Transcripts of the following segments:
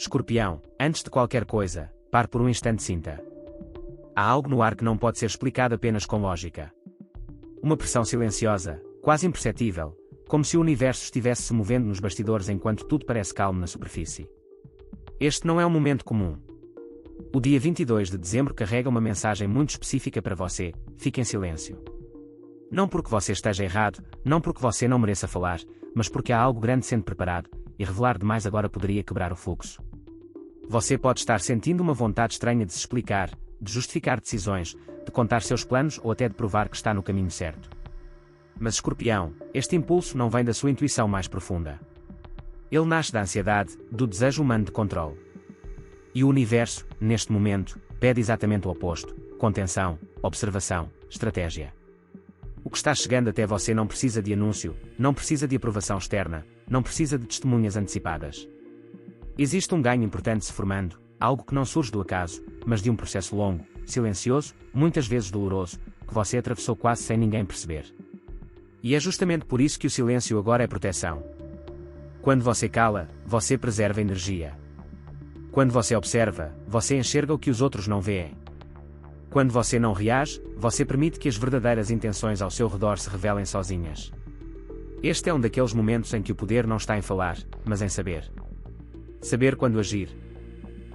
Escorpião, antes de qualquer coisa, pare por um instante e sinta. Há algo no ar que não pode ser explicado apenas com lógica. Uma pressão silenciosa, quase imperceptível, como se o universo estivesse se movendo nos bastidores enquanto tudo parece calmo na superfície. Este não é um momento comum. O dia 22 de dezembro carrega uma mensagem muito específica para você: fique em silêncio. Não porque você esteja errado, não porque você não mereça falar, mas porque há algo grande sendo preparado, e revelar demais agora poderia quebrar o fluxo. Você pode estar sentindo uma vontade estranha de se explicar, de justificar decisões, de contar seus planos ou até de provar que está no caminho certo. Mas Escorpião, este impulso não vem da sua intuição mais profunda. Ele nasce da ansiedade, do desejo humano de controle. E o universo, neste momento, pede exatamente o oposto: contenção, observação, estratégia. O que está chegando até você não precisa de anúncio, não precisa de aprovação externa, não precisa de testemunhas antecipadas. Existe um ganho importante se formando, algo que não surge do acaso, mas de um processo longo, silencioso, muitas vezes doloroso, que você atravessou quase sem ninguém perceber. E é justamente por isso que o silêncio agora é proteção. Quando você cala, você preserva energia. Quando você observa, você enxerga o que os outros não veem. Quando você não reage, você permite que as verdadeiras intenções ao seu redor se revelem sozinhas. Este é um daqueles momentos em que o poder não está em falar, mas em saber. Saber quando agir.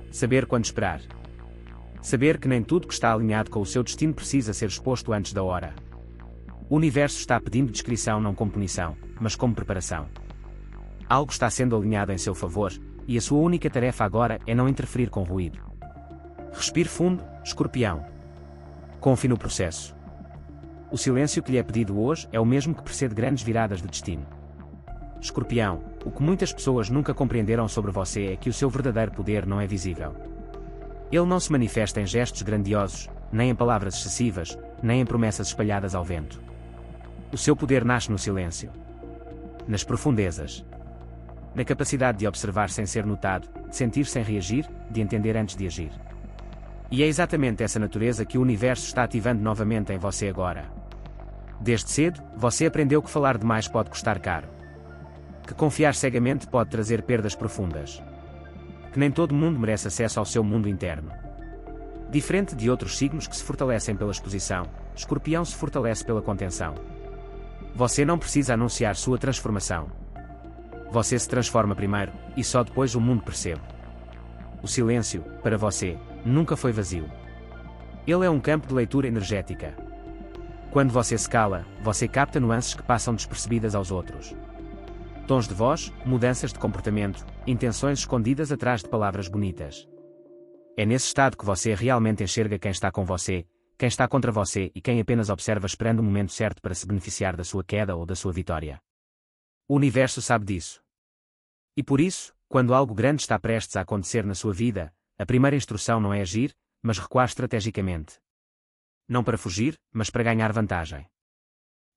Saber quando esperar. Saber que nem tudo que está alinhado com o seu destino precisa ser exposto antes da hora. O universo está pedindo descrição não como punição, mas como preparação. Algo está sendo alinhado em seu favor, e a sua única tarefa agora é não interferir com ruído. Respire fundo, Escorpião. Confie no processo. O silêncio que lhe é pedido hoje é o mesmo que precede grandes viradas de destino. Escorpião, o que muitas pessoas nunca compreenderam sobre você é que o seu verdadeiro poder não é visível. Ele não se manifesta em gestos grandiosos, nem em palavras excessivas, nem em promessas espalhadas ao vento. O seu poder nasce no silêncio. Nas profundezas. Na capacidade de observar sem ser notado, de sentir sem reagir, de entender antes de agir. E é exatamente essa natureza que o universo está ativando novamente em você agora. Desde cedo, você aprendeu que falar demais pode custar caro. Que confiar cegamente pode trazer perdas profundas. Que nem todo mundo merece acesso ao seu mundo interno. Diferente de outros signos que se fortalecem pela exposição, Escorpião se fortalece pela contenção. Você não precisa anunciar sua transformação. Você se transforma primeiro, e só depois o mundo percebe. O silêncio, para você, nunca foi vazio. Ele é um campo de leitura energética. Quando você se cala, você capta nuances que passam despercebidas aos outros. Tons de voz, mudanças de comportamento, intenções escondidas atrás de palavras bonitas. É nesse estado que você realmente enxerga quem está com você, quem está contra você e quem apenas observa esperando o momento certo para se beneficiar da sua queda ou da sua vitória. O universo sabe disso. E por isso, quando algo grande está prestes a acontecer na sua vida, a primeira instrução não é agir, mas recuar estrategicamente. Não para fugir, mas para ganhar vantagem.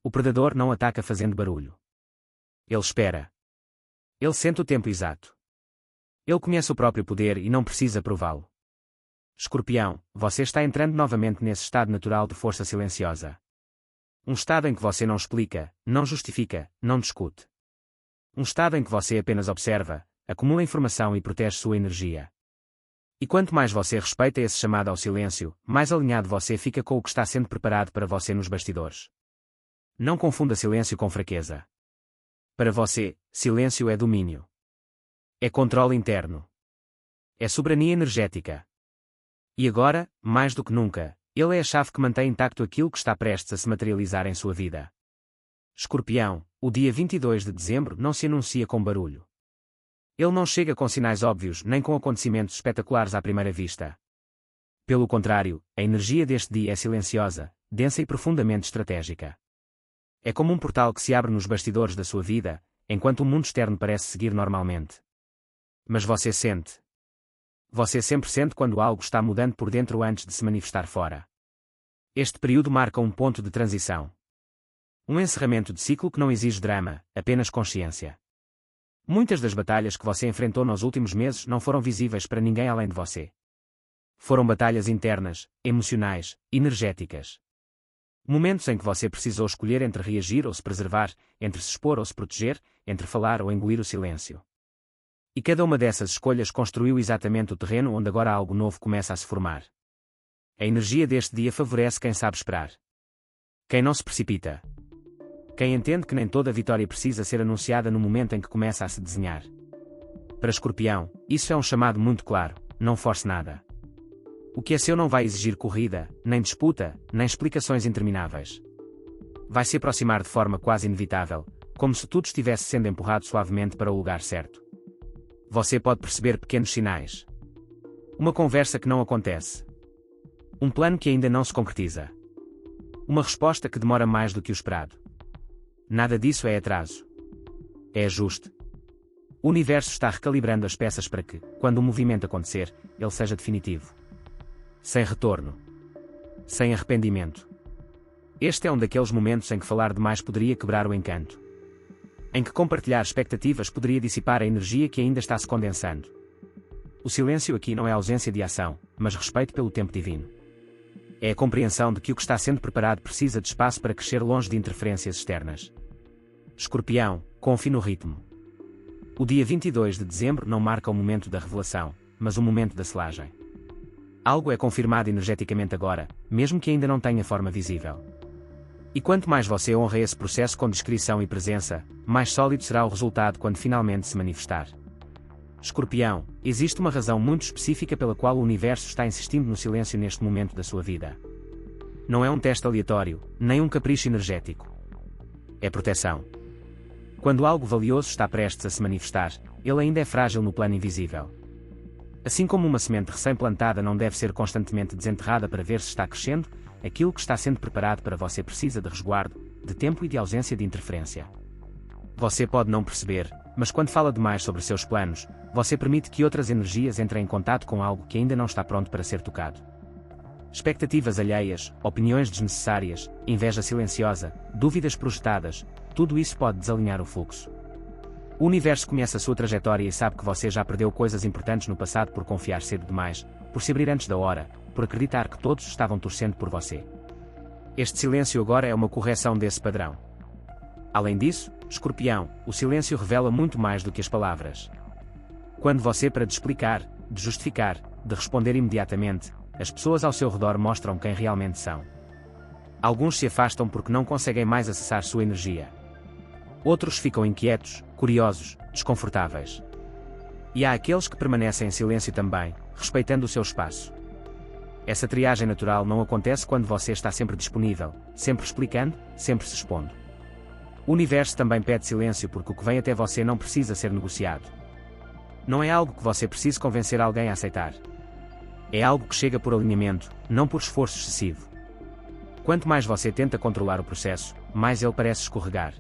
O predador não ataca fazendo barulho. Ele espera. Ele sente o tempo exato. Ele conhece o próprio poder e não precisa prová-lo. Escorpião, você está entrando novamente nesse estado natural de força silenciosa. Um estado em que você não explica, não justifica, não discute. Um estado em que você apenas observa, acumula informação e protege sua energia. E quanto mais você respeita esse chamado ao silêncio, mais alinhado você fica com o que está sendo preparado para você nos bastidores. Não confunda silêncio com fraqueza. Para você, silêncio é domínio. É controle interno. É soberania energética. E agora, mais do que nunca, ele é a chave que mantém intacto aquilo que está prestes a se materializar em sua vida. Escorpião, o dia 22 de dezembro não se anuncia com barulho. Ele não chega com sinais óbvios nem com acontecimentos espetaculares à primeira vista. Pelo contrário, a energia deste dia é silenciosa, densa e profundamente estratégica. É como um portal que se abre nos bastidores da sua vida, enquanto o mundo externo parece seguir normalmente. Mas você sente. Você sempre sente quando algo está mudando por dentro antes de se manifestar fora. Este período marca um ponto de transição. Um encerramento de ciclo que não exige drama, apenas consciência. Muitas das batalhas que você enfrentou nos últimos meses não foram visíveis para ninguém além de você. Foram batalhas internas, emocionais, energéticas. Momentos em que você precisou escolher entre reagir ou se preservar, entre se expor ou se proteger, entre falar ou engolir o silêncio. E cada uma dessas escolhas construiu exatamente o terreno onde agora algo novo começa a se formar. A energia deste dia favorece quem sabe esperar. Quem não se precipita. Quem entende que nem toda vitória precisa ser anunciada no momento em que começa a se desenhar. Para Escorpião, isso é um chamado muito claro: não force nada. O que é seu não vai exigir corrida, nem disputa, nem explicações intermináveis. Vai se aproximar de forma quase inevitável, como se tudo estivesse sendo empurrado suavemente para o lugar certo. Você pode perceber pequenos sinais. Uma conversa que não acontece. Um plano que ainda não se concretiza. Uma resposta que demora mais do que o esperado. Nada disso é atraso. É ajuste. O universo está recalibrando as peças para que, quando o movimento acontecer, ele seja definitivo. Sem retorno. Sem arrependimento. Este é um daqueles momentos em que falar demais poderia quebrar o encanto. Em que compartilhar expectativas poderia dissipar a energia que ainda está se condensando. O silêncio aqui não é ausência de ação, mas respeito pelo tempo divino. É a compreensão de que o que está sendo preparado precisa de espaço para crescer longe de interferências externas. Escorpião, confie no ritmo. O dia 22 de dezembro não marca o momento da revelação, mas o momento da selagem. Algo é confirmado energeticamente agora, mesmo que ainda não tenha forma visível. E quanto mais você honra esse processo com discrição e presença, mais sólido será o resultado quando finalmente se manifestar. Escorpião, existe uma razão muito específica pela qual o universo está insistindo no silêncio neste momento da sua vida. Não é um teste aleatório, nem um capricho energético. É proteção. Quando algo valioso está prestes a se manifestar, ele ainda é frágil no plano invisível. Assim como uma semente recém-plantada não deve ser constantemente desenterrada para ver se está crescendo, aquilo que está sendo preparado para você precisa de resguardo, de tempo e de ausência de interferência. Você pode não perceber, mas quando fala demais sobre seus planos, você permite que outras energias entrem em contato com algo que ainda não está pronto para ser tocado. Expectativas alheias, opiniões desnecessárias, inveja silenciosa, dúvidas projetadas, tudo isso pode desalinhar o fluxo. O universo conhece a sua trajetória e sabe que você já perdeu coisas importantes no passado por confiar cedo demais, por se abrir antes da hora, por acreditar que todos estavam torcendo por você. Este silêncio agora é uma correção desse padrão. Além disso, Escorpião, o silêncio revela muito mais do que as palavras. Quando você para de explicar, de justificar, de responder imediatamente, as pessoas ao seu redor mostram quem realmente são. Alguns se afastam porque não conseguem mais acessar sua energia. Outros ficam inquietos, curiosos, desconfortáveis. E há aqueles que permanecem em silêncio também, respeitando o seu espaço. Essa triagem natural não acontece quando você está sempre disponível, sempre explicando, sempre se expondo. O universo também pede silêncio porque o que vem até você não precisa ser negociado. Não é algo que você precise convencer alguém a aceitar. É algo que chega por alinhamento, não por esforço excessivo. Quanto mais você tenta controlar o processo, mais ele parece escorregar.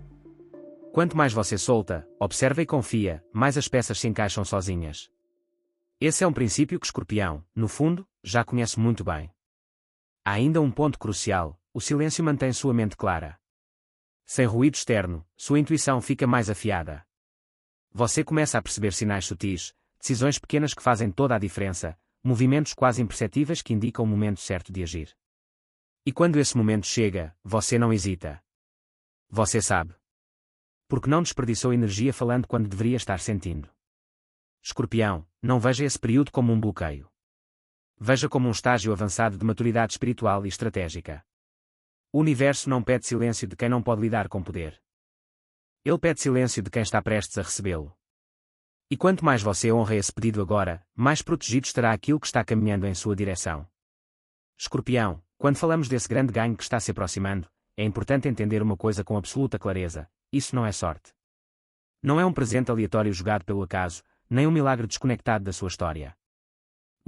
Quanto mais você solta, observa e confia, mais as peças se encaixam sozinhas. Esse é um princípio que Escorpião, no fundo, já conhece muito bem. Há ainda um ponto crucial: o silêncio mantém sua mente clara. Sem ruído externo, sua intuição fica mais afiada. Você começa a perceber sinais sutis, decisões pequenas que fazem toda a diferença, movimentos quase imperceptíveis que indicam o momento certo de agir. E quando esse momento chega, você não hesita. Você sabe. Porque não desperdiçou energia falando quando deveria estar sentindo. Escorpião, não veja esse período como um bloqueio. Veja como um estágio avançado de maturidade espiritual e estratégica. O universo não pede silêncio de quem não pode lidar com poder. Ele pede silêncio de quem está prestes a recebê-lo. E quanto mais você honra esse pedido agora, mais protegido estará aquilo que está caminhando em sua direção. Escorpião, quando falamos desse grande ganho que está se aproximando, é importante entender uma coisa com absoluta clareza: isso não é sorte. Não é um presente aleatório jogado pelo acaso, nem um milagre desconectado da sua história.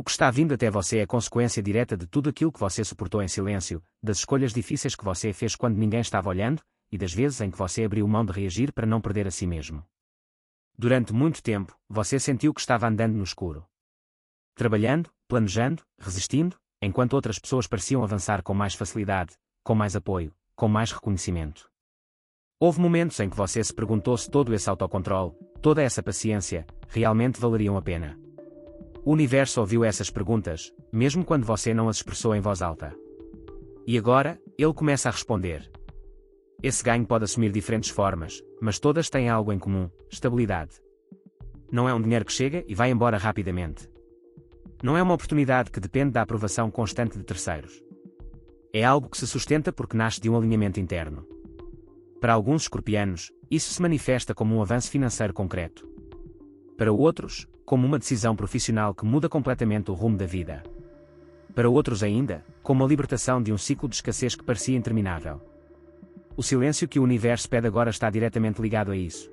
O que está vindo até você é consequência direta de tudo aquilo que você suportou em silêncio, das escolhas difíceis que você fez quando ninguém estava olhando, e das vezes em que você abriu mão de reagir para não perder a si mesmo. Durante muito tempo, você sentiu que estava andando no escuro. Trabalhando, planejando, resistindo, enquanto outras pessoas pareciam avançar com mais facilidade, com mais apoio, com mais reconhecimento. Houve momentos em que você se perguntou se todo esse autocontrole, toda essa paciência, realmente valeriam a pena. O universo ouviu essas perguntas, mesmo quando você não as expressou em voz alta. E agora, ele começa a responder. Esse ganho pode assumir diferentes formas, mas todas têm algo em comum: estabilidade. Não é um dinheiro que chega e vai embora rapidamente. Não é uma oportunidade que depende da aprovação constante de terceiros. É algo que se sustenta porque nasce de um alinhamento interno. Para alguns escorpianos, isso se manifesta como um avanço financeiro concreto. Para outros, como uma decisão profissional que muda completamente o rumo da vida. Para outros ainda, como a libertação de um ciclo de escassez que parecia interminável. O silêncio que o universo pede agora está diretamente ligado a isso.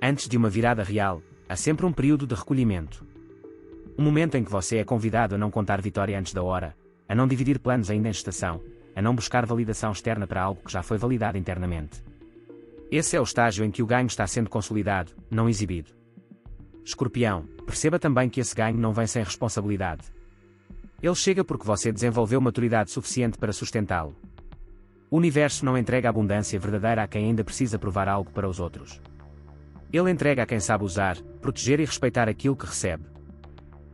Antes de uma virada real, há sempre um período de recolhimento. Um momento em que você é convidado a não contar vitória antes da hora, a não dividir planos ainda em gestação, a não buscar validação externa para algo que já foi validado internamente. Esse é o estágio em que o ganho está sendo consolidado, não exibido. Escorpião, perceba também que esse ganho não vem sem responsabilidade. Ele chega porque você desenvolveu maturidade suficiente para sustentá-lo. O universo não entrega abundância verdadeira a quem ainda precisa provar algo para os outros. Ele entrega a quem sabe usar, proteger e respeitar aquilo que recebe.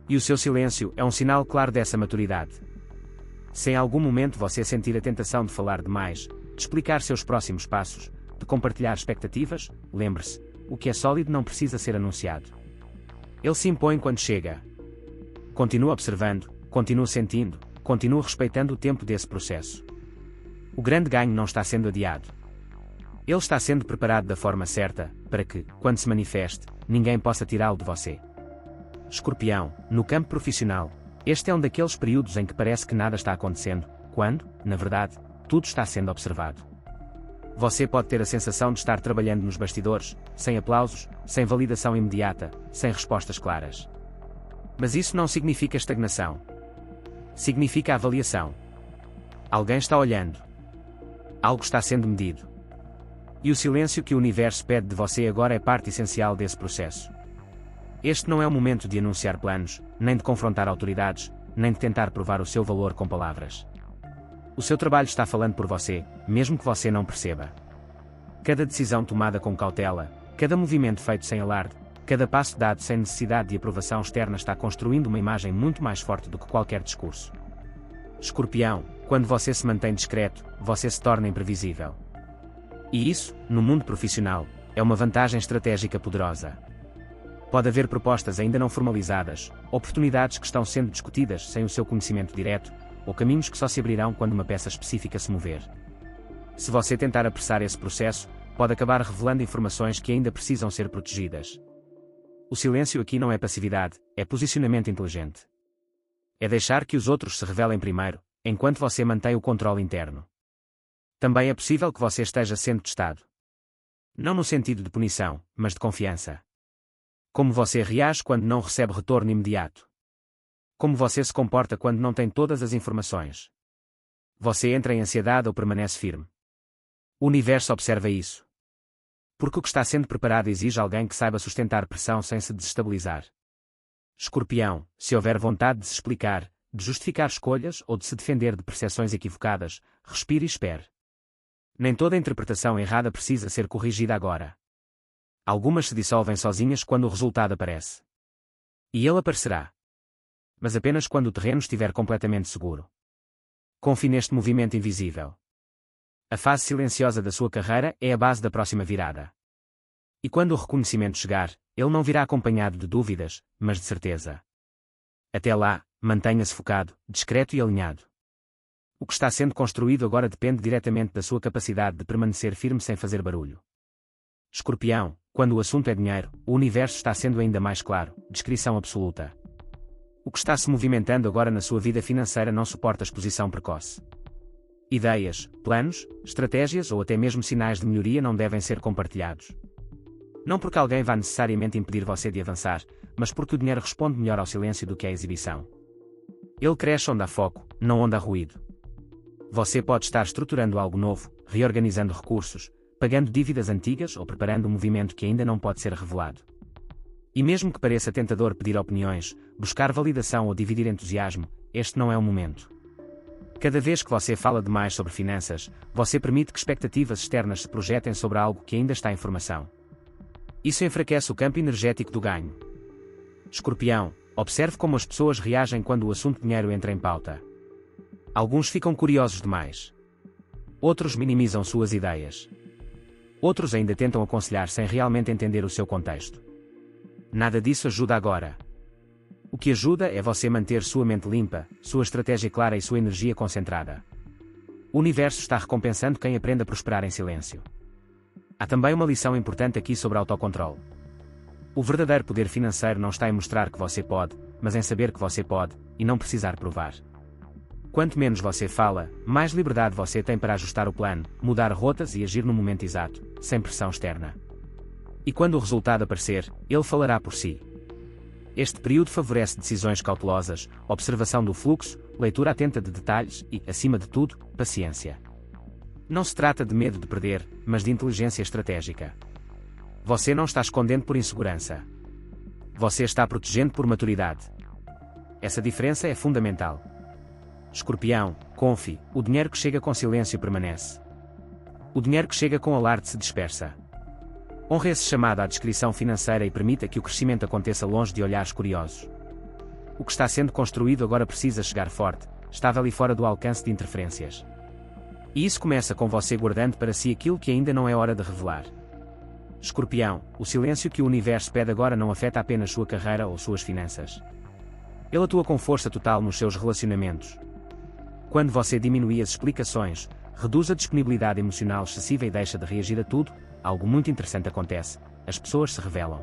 E o seu silêncio é um sinal claro dessa maturidade. Se em algum momento você sentir a tentação de falar demais, de explicar seus próximos passos, de compartilhar expectativas, lembre-se, o que é sólido não precisa ser anunciado. Ele se impõe quando chega. Continue observando, continue sentindo, continue respeitando o tempo desse processo. O grande ganho não está sendo adiado. Ele está sendo preparado da forma certa, para que, quando se manifeste, ninguém possa tirá-lo de você. Escorpião, no campo profissional, este é um daqueles períodos em que parece que nada está acontecendo, quando, na verdade, tudo está sendo observado. Você pode ter a sensação de estar trabalhando nos bastidores, sem aplausos, sem validação imediata, sem respostas claras. Mas isso não significa estagnação. Significa avaliação. Alguém está olhando. Algo está sendo medido. E o silêncio que o universo pede de você agora é parte essencial desse processo. Este não é o momento de anunciar planos, nem de confrontar autoridades, nem de tentar provar o seu valor com palavras. O seu trabalho está falando por você, mesmo que você não perceba. Cada decisão tomada com cautela, cada movimento feito sem alarde, cada passo dado sem necessidade de aprovação externa está construindo uma imagem muito mais forte do que qualquer discurso. Escorpião, quando você se mantém discreto, você se torna imprevisível. E isso, no mundo profissional, é uma vantagem estratégica poderosa. Pode haver propostas ainda não formalizadas, oportunidades que estão sendo discutidas sem o seu conhecimento direto, ou caminhos que só se abrirão quando uma peça específica se mover. Se você tentar apressar esse processo, pode acabar revelando informações que ainda precisam ser protegidas. O silêncio aqui não é passividade, é posicionamento inteligente. É deixar que os outros se revelem primeiro, enquanto você mantém o controle interno. Também é possível que você esteja sendo testado. Não no sentido de punição, mas de confiança. Como você reage quando não recebe retorno imediato? Como você se comporta quando não tem todas as informações? Você entra em ansiedade ou permanece firme? O universo observa isso. Porque o que está sendo preparado exige alguém que saiba sustentar pressão sem se desestabilizar. Escorpião, se houver vontade de se explicar, de justificar escolhas ou de se defender de percepções equivocadas, respire e espere. Nem toda interpretação errada precisa ser corrigida agora. Algumas se dissolvem sozinhas quando o resultado aparece. E ele aparecerá. Mas apenas quando o terreno estiver completamente seguro. Confie neste movimento invisível. A fase silenciosa da sua carreira é a base da próxima virada. E quando o reconhecimento chegar, ele não virá acompanhado de dúvidas, mas de certeza. Até lá, mantenha-se focado, discreto e alinhado. O que está sendo construído agora depende diretamente da sua capacidade de permanecer firme sem fazer barulho. Escorpião, quando o assunto é dinheiro, o universo está sendo ainda mais claro, descrição absoluta. O que está se movimentando agora na sua vida financeira não suporta exposição precoce. Ideias, planos, estratégias ou até mesmo sinais de melhoria não devem ser compartilhados. Não porque alguém vá necessariamente impedir você de avançar, mas porque o dinheiro responde melhor ao silêncio do que à exibição. Ele cresce onde há foco, não onde há ruído. Você pode estar estruturando algo novo, reorganizando recursos, pagando dívidas antigas ou preparando um movimento que ainda não pode ser revelado. E mesmo que pareça tentador pedir opiniões, buscar validação ou dividir entusiasmo, este não é o momento. Cada vez que você fala demais sobre finanças, você permite que expectativas externas se projetem sobre algo que ainda está em formação. Isso enfraquece o campo energético do ganho. Escorpião, observe como as pessoas reagem quando o assunto dinheiro entra em pauta. Alguns ficam curiosos demais. Outros minimizam suas ideias. Outros ainda tentam aconselhar sem realmente entender o seu contexto. Nada disso ajuda agora. O que ajuda é você manter sua mente limpa, sua estratégia clara e sua energia concentrada. O universo está recompensando quem aprende a prosperar em silêncio. Há também uma lição importante aqui sobre autocontrole. O verdadeiro poder financeiro não está em mostrar que você pode, mas em saber que você pode, e não precisar provar. Quanto menos você fala, mais liberdade você tem para ajustar o plano, mudar rotas e agir no momento exato, sem pressão externa. E quando o resultado aparecer, ele falará por si. Este período favorece decisões cautelosas, observação do fluxo, leitura atenta de detalhes e, acima de tudo, paciência. Não se trata de medo de perder, mas de inteligência estratégica. Você não está escondendo por insegurança. Você está protegendo por maturidade. Essa diferença é fundamental. Escorpião, confie, o dinheiro que chega com silêncio permanece. O dinheiro que chega com alarde se dispersa. Honre esse chamado à discrição financeira e permita que o crescimento aconteça longe de olhares curiosos. O que está sendo construído agora precisa chegar forte, estável e fora do alcance de interferências. E isso começa com você guardando para si aquilo que ainda não é hora de revelar. Escorpião, o silêncio que o universo pede agora não afeta apenas sua carreira ou suas finanças. Ele atua com força total nos seus relacionamentos. Quando você diminui as explicações, reduz a disponibilidade emocional excessiva e deixa de reagir a tudo, algo muito interessante acontece: as pessoas se revelam.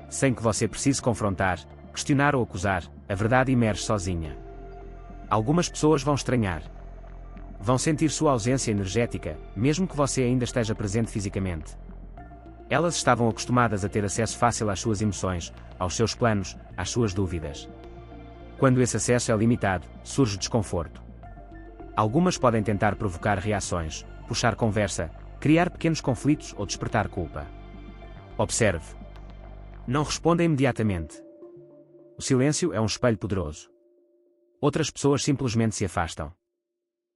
Sem que você precise confrontar, questionar ou acusar, a verdade emerge sozinha. Algumas pessoas vão estranhar. Vão sentir sua ausência energética, mesmo que você ainda esteja presente fisicamente. Elas estavam acostumadas a ter acesso fácil às suas emoções, aos seus planos, às suas dúvidas. Quando esse acesso é limitado, surge desconforto. Algumas podem tentar provocar reações, puxar conversa, criar pequenos conflitos ou despertar culpa. Observe. Não responda imediatamente. O silêncio é um espelho poderoso. Outras pessoas simplesmente se afastam.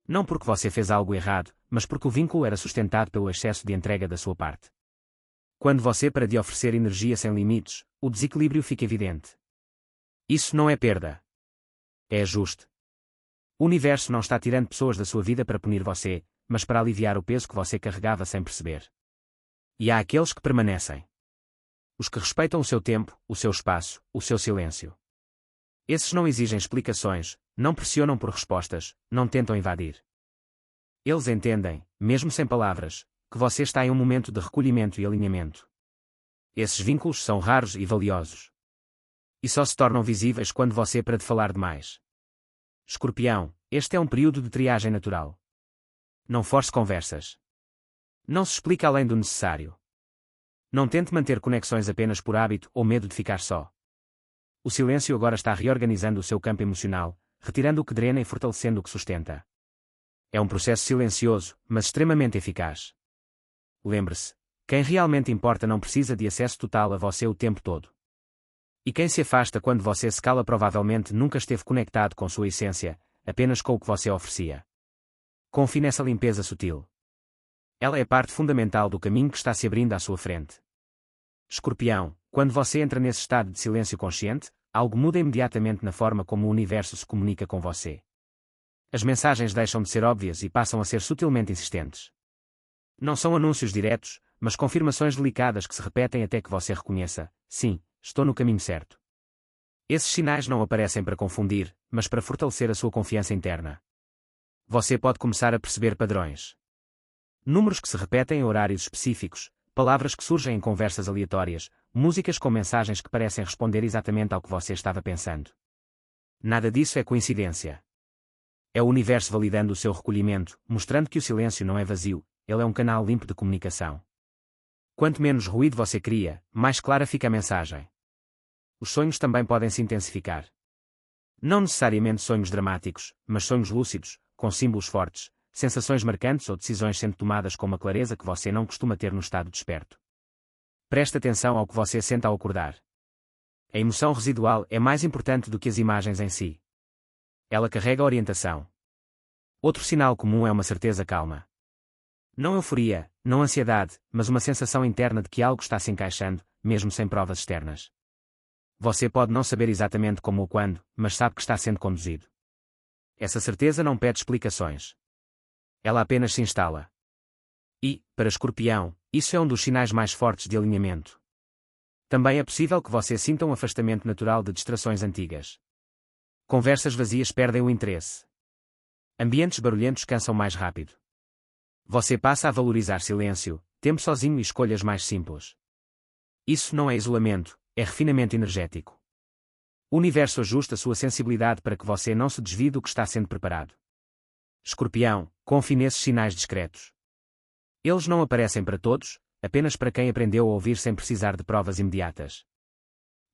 Não porque você fez algo errado, mas porque o vínculo era sustentado pelo excesso de entrega da sua parte. Quando você para de oferecer energia sem limites, o desequilíbrio fica evidente. Isso não é perda. É ajuste. O universo não está tirando pessoas da sua vida para punir você, mas para aliviar o peso que você carregava sem perceber. E há aqueles que permanecem. Os que respeitam o seu tempo, o seu espaço, o seu silêncio. Esses não exigem explicações, não pressionam por respostas, não tentam invadir. Eles entendem, mesmo sem palavras, que você está em um momento de recolhimento e alinhamento. Esses vínculos são raros e valiosos. E só se tornam visíveis quando você para de falar demais. Escorpião, este é um período de triagem natural. Não force conversas. Não se explica além do necessário. Não tente manter conexões apenas por hábito ou medo de ficar só. O silêncio agora está reorganizando o seu campo emocional, retirando o que drena e fortalecendo o que sustenta. É um processo silencioso, mas extremamente eficaz. Lembre-se, quem realmente importa não precisa de acesso total a você o tempo todo. E quem se afasta quando você se cala provavelmente nunca esteve conectado com sua essência, apenas com o que você oferecia. Confie nessa limpeza sutil. Ela é parte fundamental do caminho que está se abrindo à sua frente. Escorpião, quando você entra nesse estado de silêncio consciente, algo muda imediatamente na forma como o universo se comunica com você. As mensagens deixam de ser óbvias e passam a ser sutilmente insistentes. Não são anúncios diretos, mas confirmações delicadas que se repetem até que você reconheça: sim, estou no caminho certo. Esses sinais não aparecem para confundir, mas para fortalecer a sua confiança interna. Você pode começar a perceber padrões. Números que se repetem em horários específicos, palavras que surgem em conversas aleatórias, músicas com mensagens que parecem responder exatamente ao que você estava pensando. Nada disso é coincidência. É o universo validando o seu recolhimento, mostrando que o silêncio não é vazio, ele é um canal limpo de comunicação. Quanto menos ruído você cria, mais clara fica a mensagem. Os sonhos também podem se intensificar. Não necessariamente sonhos dramáticos, mas sonhos lúcidos, com símbolos fortes, sensações marcantes ou decisões sendo tomadas com uma clareza que você não costuma ter no estado desperto. Preste atenção ao que você sente ao acordar. A emoção residual é mais importante do que as imagens em si. Ela carrega orientação. Outro sinal comum é uma certeza calma. Não euforia, não ansiedade, mas uma sensação interna de que algo está se encaixando, mesmo sem provas externas. Você pode não saber exatamente como ou quando, mas sabe que está sendo conduzido. Essa certeza não pede explicações. Ela apenas se instala. E, para Escorpião, isso é um dos sinais mais fortes de alinhamento. Também é possível que você sinta um afastamento natural de distrações antigas. Conversas vazias perdem o interesse. Ambientes barulhentos cansam mais rápido. Você passa a valorizar silêncio, tempo sozinho e escolhas mais simples. Isso não é isolamento, é refinamento energético. O universo ajusta sua sensibilidade para que você não se desvie do que está sendo preparado. Escorpião, confie nesses sinais discretos. Eles não aparecem para todos, apenas para quem aprendeu a ouvir sem precisar de provas imediatas.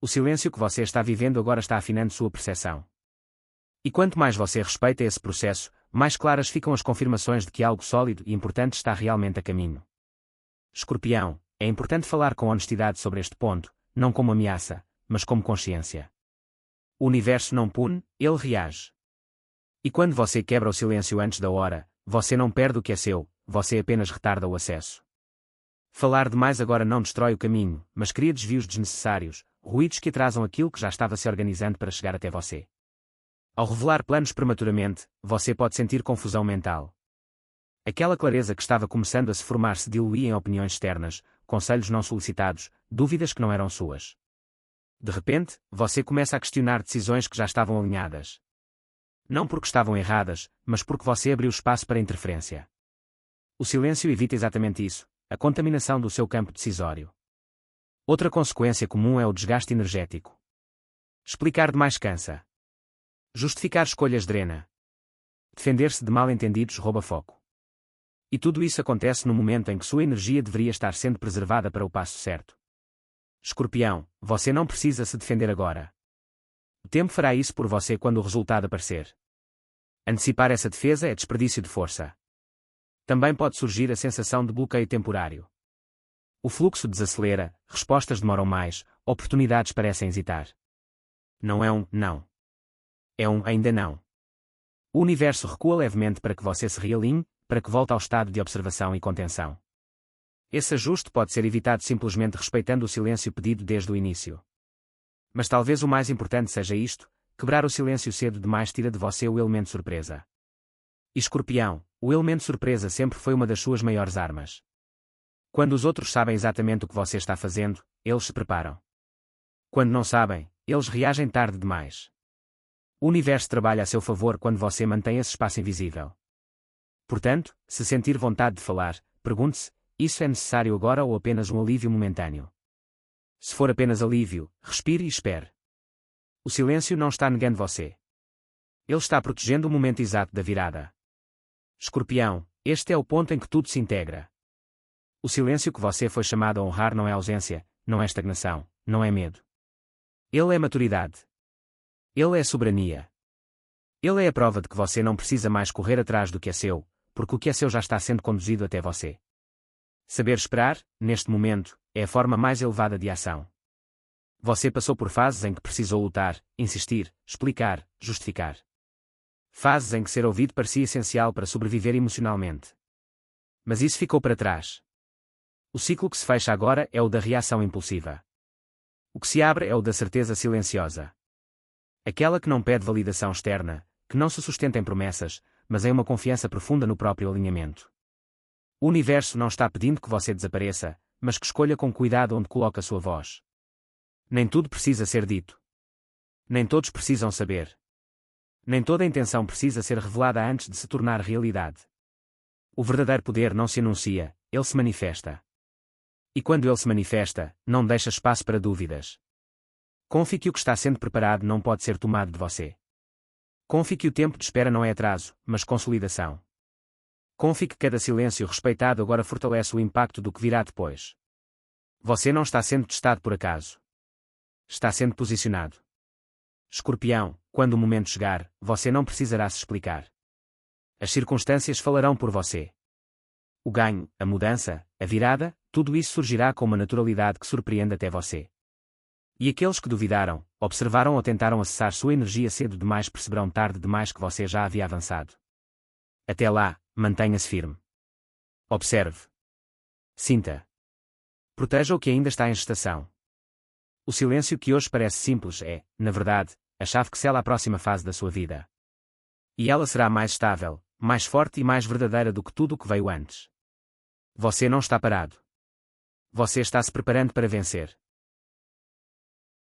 O silêncio que você está vivendo agora está afinando sua percepção. E quanto mais você respeita esse processo, mais claras ficam as confirmações de que algo sólido e importante está realmente a caminho. Escorpião, é importante falar com honestidade sobre este ponto, não como ameaça, mas como consciência. O universo não pune, ele reage. E quando você quebra o silêncio antes da hora, você não perde o que é seu, você apenas retarda o acesso. Falar demais agora não destrói o caminho, mas cria desvios desnecessários, ruídos que atrasam aquilo que já estava se organizando para chegar até você. Ao revelar planos prematuramente, você pode sentir confusão mental. Aquela clareza que estava começando a se formar se diluía em opiniões externas, conselhos não solicitados, dúvidas que não eram suas. De repente, você começa a questionar decisões que já estavam alinhadas. Não porque estavam erradas, mas porque você abriu espaço para interferência. O silêncio evita exatamente isso, a contaminação do seu campo decisório. Outra consequência comum é o desgaste energético. Explicar demais cansa. Justificar escolhas drena. Defender-se de mal-entendidos rouba foco. E tudo isso acontece no momento em que sua energia deveria estar sendo preservada para o passo certo. Escorpião, você não precisa se defender agora. O tempo fará isso por você quando o resultado aparecer. Antecipar essa defesa é desperdício de força. Também pode surgir a sensação de bloqueio temporário. O fluxo desacelera, respostas demoram mais, oportunidades parecem hesitar. Não é um não. É um ainda não. O universo recua levemente para que você se realinhe, para que volte ao estado de observação e contenção. Esse ajuste pode ser evitado simplesmente respeitando o silêncio pedido desde o início. Mas talvez o mais importante seja isto: quebrar o silêncio cedo demais tira de você o elemento surpresa. E Escorpião, o elemento surpresa sempre foi uma das suas maiores armas. Quando os outros sabem exatamente o que você está fazendo, eles se preparam. Quando não sabem, eles reagem tarde demais. O universo trabalha a seu favor quando você mantém esse espaço invisível. Portanto, se sentir vontade de falar, pergunte-se: isso é necessário agora ou apenas um alívio momentâneo? Se for apenas alívio, respire e espere. O silêncio não está negando você. Ele está protegendo o momento exato da virada. Escorpião, este é o ponto em que tudo se integra. O silêncio que você foi chamado a honrar não é ausência, não é estagnação, não é medo. Ele é maturidade. Ele é soberania. Ele é a prova de que você não precisa mais correr atrás do que é seu, porque o que é seu já está sendo conduzido até você. Saber esperar, neste momento, é a forma mais elevada de ação. Você passou por fases em que precisou lutar, insistir, explicar, justificar. Fases em que ser ouvido parecia essencial para sobreviver emocionalmente. Mas isso ficou para trás. O ciclo que se fecha agora é o da reação impulsiva. O que se abre é o da certeza silenciosa. Aquela que não pede validação externa, que não se sustenta em promessas, mas em uma confiança profunda no próprio alinhamento. O universo não está pedindo que você desapareça, mas que escolha com cuidado onde coloca a sua voz. Nem tudo precisa ser dito. Nem todos precisam saber. Nem toda a intenção precisa ser revelada antes de se tornar realidade. O verdadeiro poder não se anuncia, ele se manifesta. E quando ele se manifesta, não deixa espaço para dúvidas. Confie que o que está sendo preparado não pode ser tomado de você. Confie que o tempo de espera não é atraso, mas consolidação. Confie que cada silêncio respeitado agora fortalece o impacto do que virá depois. Você não está sendo testado por acaso. Está sendo posicionado. Escorpião, quando o momento chegar, você não precisará se explicar. As circunstâncias falarão por você. O ganho, a mudança, a virada, tudo isso surgirá com uma naturalidade que surpreende até você. E aqueles que duvidaram, observaram ou tentaram acessar sua energia cedo demais perceberão tarde demais que você já havia avançado. Até lá, mantenha-se firme. Observe. Sinta. Proteja o que ainda está em gestação. O silêncio que hoje parece simples é, na verdade, a chave que sela a próxima fase da sua vida. E ela será mais estável, mais forte e mais verdadeira do que tudo o que veio antes. Você não está parado. Você está se preparando para vencer.